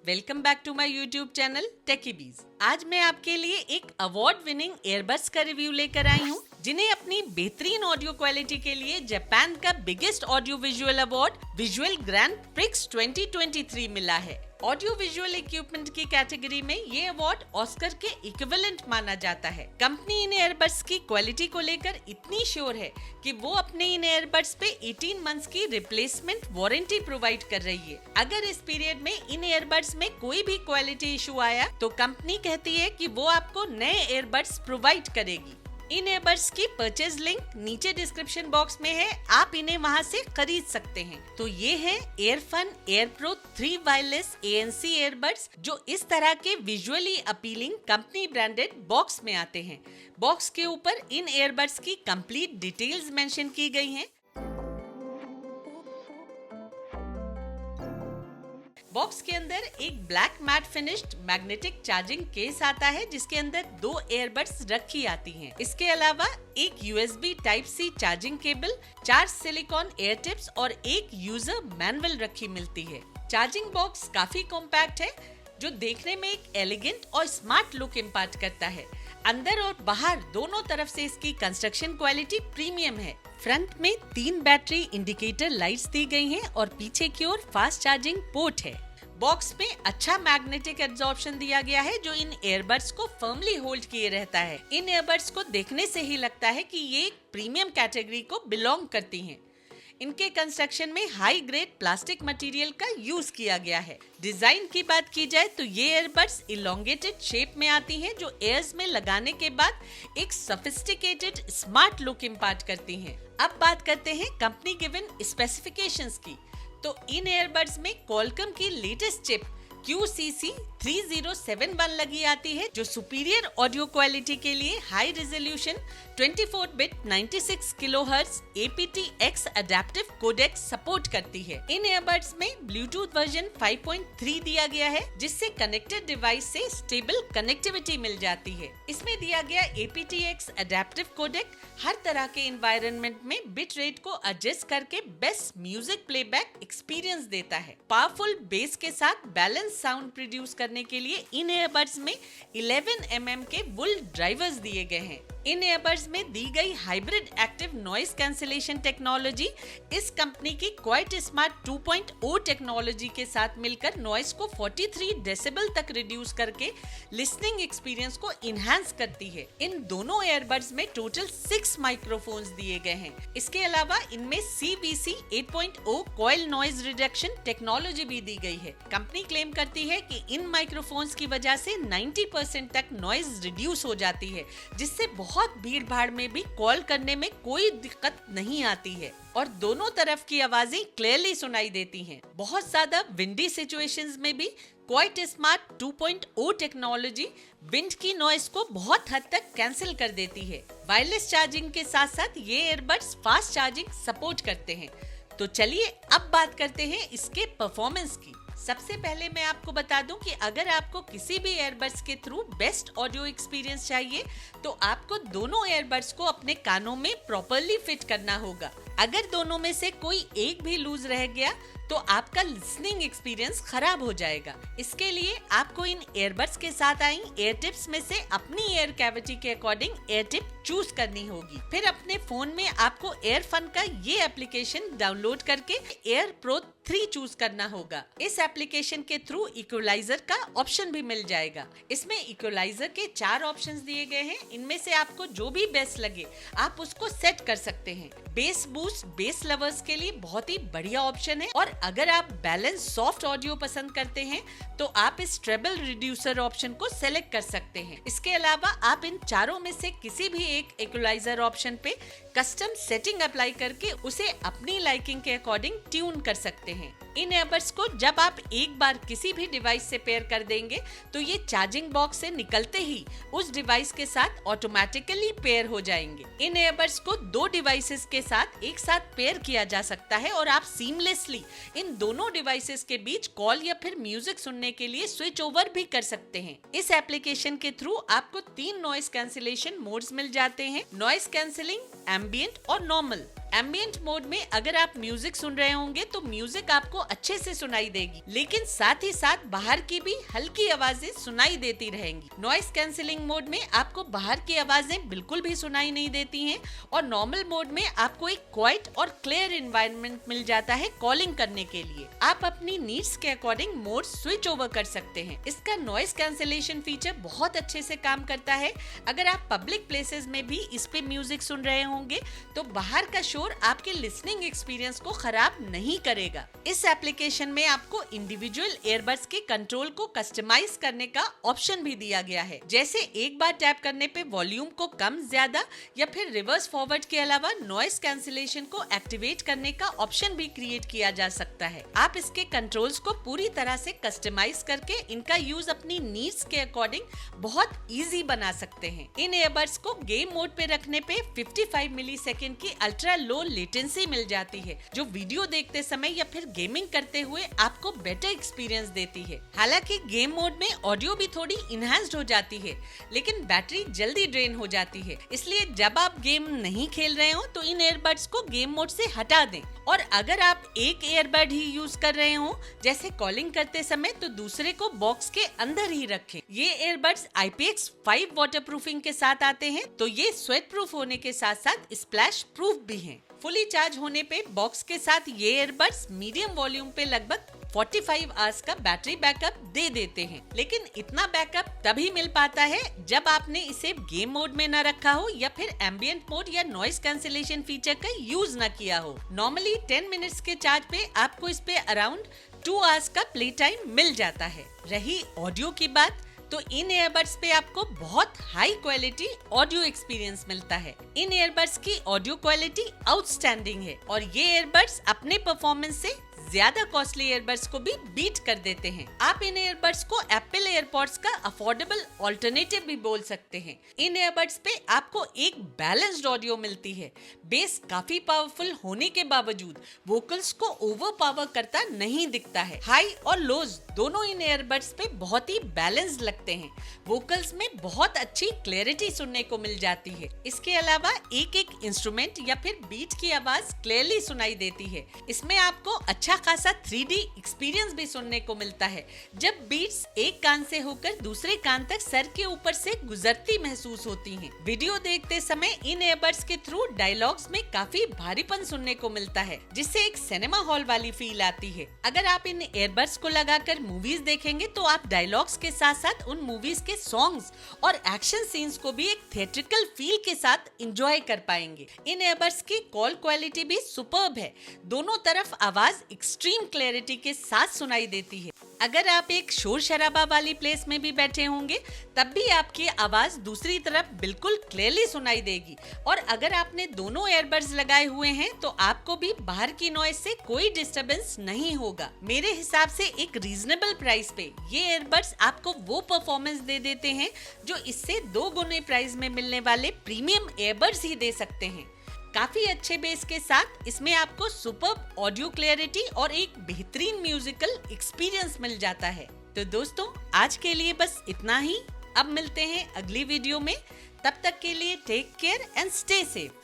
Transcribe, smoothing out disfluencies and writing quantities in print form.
Welcome back to my YouTube channel Techybees. आज मैं आपके लिए एक अवार्ड विनिंग एयरबड्स का रिव्यू लेकर आई हूँ, जिन्हें अपनी बेहतरीन ऑडियो क्वालिटी के लिए जापान का biggest audio visual award visual grand prix 2023 मिला है। ऑडियो विजुअल इक्विपमेंट की कैटेगरी में ये अवार्ड ऑस्कर के इक्विवेलेंट माना जाता है। कंपनी इन एयरबड्स की क्वालिटी को लेकर इतनी श्योर है कि वो अपने इन एयरबड्स पे 18 मंथ्स की रिप्लेसमेंट वारंटी प्रोवाइड कर रही है। अगर इस पीरियड में इन एयरबड्स में कोई भी क्वालिटी इशू आया तो कंपनी कहती है कि वो आपको नए एयरबड्स प्रोवाइड करेगी। इन एयरबड्स की परचेज लिंक नीचे डिस्क्रिप्शन बॉक्स में है, आप इन्हें वहां से खरीद सकते हैं। तो ये है एयरफन एयरप्रो 3 वायरलेस ANC एयरबड्स, जो इस तरह के visually appealing company branded box में आते हैं। बॉक्स के ऊपर इन एयरबड्स की कंप्लीट डिटेल्स मेंशन की गई हैं। बॉक्स के अंदर एक black matte finished magnetic charging case आता है, जिसके अंदर 2 एयरबड्स रखी आती हैं। इसके अलावा एक USB Type-C charging cable, 4 silicon air tips और एक यूजर मैनुअल रखी मिलती है। चार्जिंग बॉक्स काफी कॉम्पैक्ट है, जो देखने में एक एलिगेंट और स्मार्ट लुक इम्पार्ट करता है। अंदर और बाहर दोनों तरफ से इसकी कंस्ट्रक्शन क्वालिटी प्रीमियम है। फ्रंट में 3 बैटरी इंडिकेटर लाइट्स दी गई हैं और पीछे की ओर फास्ट चार्जिंग पोर्ट है। बॉक्स में अच्छा मैग्नेटिक एब्जॉर्प्शन दिया गया है, जो इन एयरबड्स को फर्मली होल्ड किए रहता है। इन एयरबड्स को देखने से ही लगता है कि ये एक प्रीमियम कैटेगरी को बिलोंग करती हैं। इनके कंस्ट्रक्शन में हाई ग्रेड प्लास्टिक मटेरियल का यूज किया गया है। डिजाइन की बात की जाए तो ये एयरबड्स इलोंगेटेड शेप में आती हैं, जो एयर्स में लगाने के बाद एक सोफिस्टिकेटेड स्मार्ट लुक इम्पार्ट करती हैं। अब बात करते हैं कंपनी गिवन स्पेसिफिकेशंस की। तो इन एयरबड्स में क्वालकॉम की लेटेस्ट चिप QCC3071 लगी आती है, जो सुपीरियर ऑडियो क्वालिटी के लिए high resolution 24 bit 96 kilohertz aptX adaptive codecs support करती है। इन एयरबड्स में ब्लूटूथ वर्जन 5.3 दिया गया है, जिससे कनेक्टेड डिवाइस से स्टेबल कनेक्टिविटी मिल जाती है। इसमें दिया गया aptX अडेप्टिव कोडेक हर तरह के एनवायरनमेंट में बिट रेट को एडजस्ट करके बेस्ट म्यूजिक प्लेबैक एक्सपीरियंस देता है। पावरफुल बेस के साथ बैलेंस साउंड प्रोड्यूस करने के लिए इन एयरबड्स में 11 mm के वुल ड्राइवर्स दिए गए हैं। इन एयरबड्स में दी गई hybrid active noise cancellation technology इस कंपनी की क्वाइट स्मार्ट 2.0 टेक्नोलॉजी के साथ मिलकर नॉइस को 43 डेसिबल तक रिड्यूस करके लिसनिंग एक्सपीरियंस को इनहैंस करती है। इन दोनों एयरबड्स में टोटल 6 माइक्रोफोन्स दिए गए हैं। इसके अलावा इनमें CVC 8.0 coil noise reduction technology भी दी गई है। कंपनी क्लेम करती है कि इन माइक्रोफोन्स की वजह से 90% तक नॉइज रिड्यूस हो जाती है, जिससे बहुत भीड़ भाड़ में भी कॉल करने में कोई दिक्कत नहीं आती है और दोनों तरफ की आवाजें क्लियरली सुनाई देती हैं। बहुत ज्यादा विंडी सिचुएशंस में भी क्वाइट स्मार्ट 2.0 टेक्नोलॉजी विंड की नॉइस को बहुत हद तक कैंसिल कर देती है। वायरलेस चार्जिंग के साथ साथ ये एयरबड्स फास्ट चार्जिंग सपोर्ट करते हैं। तो चलिए अब बात करते हैं इसके परफॉर्मेंस की। सबसे पहले मैं आपको बता दूं कि अगर आपको किसी भी एयरबड्स के थ्रू बेस्ट ऑडियो एक्सपीरियंस चाहिए तो आपको दोनों एयरबड्स को अपने कानों में प्रॉपर्ली फिट करना होगा। अगर दोनों में से कोई एक भी लूज रह गया तो आपका लिसनिंग एक्सपीरियंस खराब हो जाएगा। इसके लिए आपको इन एयरबड्स के साथ आई एयर टिप्स में से अपनी एयर कैविटी के अकॉर्डिंग एयर टिप चूज करनी होगी। फिर अपने फोन में आपको एयरफन का ये एप्लीकेशन डाउनलोड करके एयरप्रो 3 चूज करना होगा। इस एप्लीकेशन के थ्रू इक्वलाइजर का ऑप्शन भी मिल जाएगा। इसमें इक्वलाइजर के 4 ऑप्शंस दिए गए हैं। इनमें से आपको जो भी बेस्ट लगे आप उसको सेट कर सकते हैं। बेस बूस्ट बेस लवर्स के लिए बहुत ही बढ़िया ऑप्शन है, और अगर आप बैलेंस सॉफ्ट ऑडियो पसंद करते हैं तो आप इस ट्रेबल रिड्यूसर ऑप्शन को सेलेक्ट कर सकते हैं। इसके अलावा आप इन चारों में से किसी भी एक इक्वलाइजर ऑप्शन पे कस्टम सेटिंग अप्लाई करके उसे अपनी लाइकिंग के अकॉर्डिंग ट्यून कर सकते हैं। इन एयरबड्स को जब आप एक बार किसी भी डिवाइस से पेयर कर देंगे तो ये चार्जिंग बॉक्स से निकलते ही उस डिवाइस के साथ ऑटोमेटिकली पेयर हो जाएंगे। इन एयरबड्स को 2 डिवाइसेस के साथ एक साथ पेयर किया जा सकता है और आप सीमलेसली इन दोनों डिवाइसेस के बीच कॉल या फिर म्यूजिक सुनने के लिए स्विच ओवर भी कर सकते हैं। इस एप्लीकेशन के थ्रू आपको 3 नॉइस कैंसिलेशन मोड्स मिल जाते हैं: नॉइस कैंसिलिंग, एम्बिएंट और नॉर्मल। एम्बिएंट मोड में अगर आप म्यूजिक सुन रहे होंगे तो म्यूजिक आपको अच्छे से सुनाई देगी, लेकिन साथ ही साथ बाहर की भी हल्की आवाजें सुनाई देती रहेंगी। नॉइस कैंसिलिंग मोड में आपको बाहर की आवाजें बिल्कुल भी सुनाई नहीं देती हैं और नॉर्मल मोड में आपको एक क्वाइट और क्लियर एनवायरनमेंट मिल जाता है कॉलिंग करने के लिए। आप अपनी नीड्स के अकॉर्डिंग मोड स्विच ओवर कर सकते हैं। इसका नॉइस कैंसिलेशन फीचर बहुत अच्छे से काम करता है। अगर आप पब्लिक प्लेसेस में भी इस पे म्यूजिक सुन रहे होंगे तो बाहर का शोर आपके लिसनिंग एक्सपीरियंस को खराब नहीं करेगा। इस एप्लीकेशन में आपको इंडिविजुअल ईयरबड्स के कंट्रोल को कस्टमाइज करने का ऑप्शन भी दिया गया है। जैसे एक बार टैप करने पे वॉल्यूम को कम ज्यादा या फिर रिवर्स फॉरवर्ड के अलावा नॉइस कैंसिलेशन को एक्टिवेट करने का ऑप्शन भी क्रिएट किया जा सकता है। आप इसके कंट्रोल्स को पूरी तरह से कस्टमाइज करके इनका यूज अपनी नीड्स के अकॉर्डिंग बहुत इजी बना सकते हैं। इन ईयरबड्स को गेम मोड पे रखने पे 55 मिलीसेकंड की अल्ट्रा लो लेटेंसी मिल जाती है, जो वीडियो देखते समय या फिर गेमिंग करते हुए आपको बेटर एक्सपीरियंस देती है। हालांकि गेम मोड में ऑडियो भी थोड़ी इनहैंस्ड हो जाती है, लेकिन बैटरी जल्दी ड्रेन हो जाती है। इसलिए जब आप गेम नहीं खेल रहे हो तो इन ईयरबड्स को गेम मोड से हटा दें। और अगर आप एक ईयरबड ही यूज कर रहे हो, जैसे कॉलिंग करते समय, तो दूसरे को बॉक्स के अंदर ही रखें। ये ईयरबड्स IPX5 वाटरप्रूफिंग के साथ आते हैं, तो ये स्वेट प्रूफ होने के साथ साथ स्प्लैश प्रूफ भी हैं। फुली चार्ज होने पे बॉक्स के साथ ये ईयरबड्स मीडियम वॉल्यूम पे लगभग 45 आवर्स का बैटरी बैकअप दे देते हैं। लेकिन इतना बैकअप तभी मिल पाता है जब आपने इसे गेम मोड में न रखा हो या फिर एम्बिएंट मोड या नॉइस कैंसिलेशन फीचर का यूज न किया हो। नॉर्मली 10 मिनट्स के चार्ज पे आपको इस पे अराउंड 2 आवर्स का प्ले टाइम मिल जाता है। रही ऑडियो की बात, तो इन ईयरबड्स पे आपको बहुत हाई क्वालिटी ऑडियो एक्सपीरियंस मिलता है। इन ईयरबड्स की ऑडियो क्वालिटी आउटस्टैंडिंग है और ये ईयरबड्स अपने परफॉर्मेंस से ज्यादा कॉस्टली ईयरबड्स को भी बीट कर देते हैं। आप इन ईयरबड्स को एप्पल एयरपॉड्स का अफोर्डेबल ऑल्टरनेटिव भी बोल सकते हैं। इन ईयरबड्स पे आपको एक बैलेंस्ड ऑडियो मिलती है। बेस काफी पावरफुल होने के बावजूद वोकल्स को ओवर पावर करता नहीं दिखता है। हाई और लोज दोनों इन ईयरबड्स पे बहुत ही बैलेंस्ड लगते हैं। वोकल्स में बहुत अच्छी क्लैरिटी सुनने को मिल जाती है। इसके अलावा एक एक इंस्ट्रूमेंट या फिर बीट की आवाज क्लियरली सुनाई देती है। इसमें आपको अच्छा खासा 3D एक्सपीरियंस भी सुनने को मिलता है, जब बीट्स एक कान से होकर दूसरे कान तक सर के ऊपर से गुजरती महसूस होती हैं। वीडियो देखते समय इन ईयरबड्स के थ्रू डायलॉग्स में काफी भारीपन सुनने को मिलता है, जिससे एक सिनेमा हॉल वाली फील आती है। अगर आप इन ईयरबड्स को लगाकर मूवीज देखेंगे तो आप डायलॉग्स के साथ साथ उन मूवीज के सॉन्ग्स और एक्शन सीन्स को भी एक थिएट्रिकल फील के साथ एंजॉय कर पाएंगे। इन ईयरबड्स की कॉल क्वालिटी भी सुपर्ब है। दोनों तरफ आवाज एक्सट्रीम क्लैरिटी के साथ सुनाई देती है। अगर आप एक शोर शराबा वाली प्लेस में भी बैठे होंगे तब भी आपकी आवाज दूसरी तरफ बिल्कुल क्लियरली सुनाई देगी। और अगर आपने दोनों ईयरबड्स लगाए हुए हैं तो आपको भी बाहर की नॉइज से कोई डिस्टरबेंस नहीं होगा। मेरे हिसाब से एक रीजनेबल प्राइस पे ये ईयरबड्स आपको वो परफॉर्मेंस दे देते हैं जो इससे 2 गुने प्राइस में मिलने वाले प्रीमियम ईयरबड्स ही दे सकते हैं। काफी अच्छे बेस के साथ इसमें आपको सुपर्ब ऑडियो क्लैरिटी और एक बेहतरीन म्यूजिकल एक्सपीरियंस मिल जाता है। तो दोस्तों, आज के लिए बस इतना ही। अब मिलते हैं अगली वीडियो में। तब तक के लिए take care and stay safe.